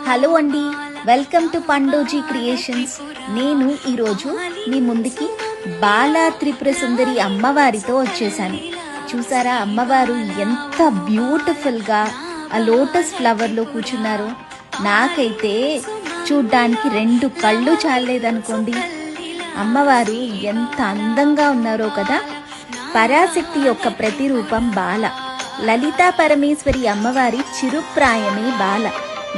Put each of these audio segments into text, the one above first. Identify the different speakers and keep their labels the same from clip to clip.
Speaker 1: Hello అండి, welcome to పండోజీ creations. నేను ఈరోజు మీ ముందుకి బాలా త్రిపుర సుందరి అమ్మవారితో వచ్చేసాను. చూసారా అమ్మవారు ఎంత బ్యూటిఫుల్గా ఆ లోటస్ ఫ్లవర్లో కూర్చున్నారో. నాకైతే చూడ్డానికి 2 కళ్ళు చాలేదనుకోండి. అమ్మవారు ఎంత అందంగా ఉన్నారో కదా. పరాశక్తి యొక్క ప్రతిరూపం బాల. లలితా పరమేశ్వరి అమ్మవారి చిరుప్రాయమే బాల.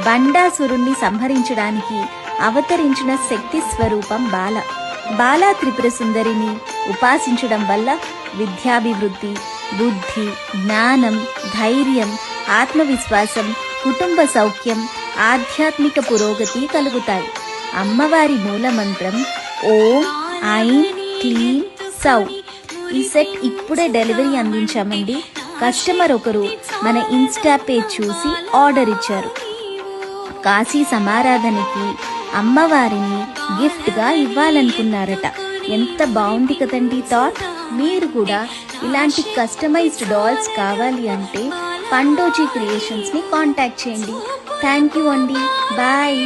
Speaker 1: బండాసురుణ్ణి సంహరించడానికి అవతరించిన శక్తి స్వరూపం బాల. బాలా త్రిపుర సుందరిని ఉపాసించడం వల్ల విద్యాభివృద్ధి, బుద్ధి, జ్ఞానం, ధైర్యం, ఆత్మవిశ్వాసం, కుటుంబ సౌఖ్యం, ఆధ్యాత్మిక పురోగతి కలుగుతాయి. అమ్మవారి మూలమంత్రం ఓం ఐం క్లీం సౌ. ఈ సెట్ ఇప్పుడే డెలివరీ అందించామండి. కస్టమర్ ఒకరు మన ఇన్స్టా పేజ్ చూసి ఆర్డర్ ఇచ్చారు. కాశీ సమారాధనకి అమ్మవారిని గిఫ్ట్గా ఇవ్వాలనుకున్నారట. ఎంత బాగుంది కదండి థాట్. మీరు కూడా ఇలాంటి కస్టమైజ్డ్ డాల్స్ కావాలి అంటే పండోజీ క్రియేషన్స్ని కాంటాక్ట్ చేయండి. థ్యాంక్ యూ అండి, బాయ్.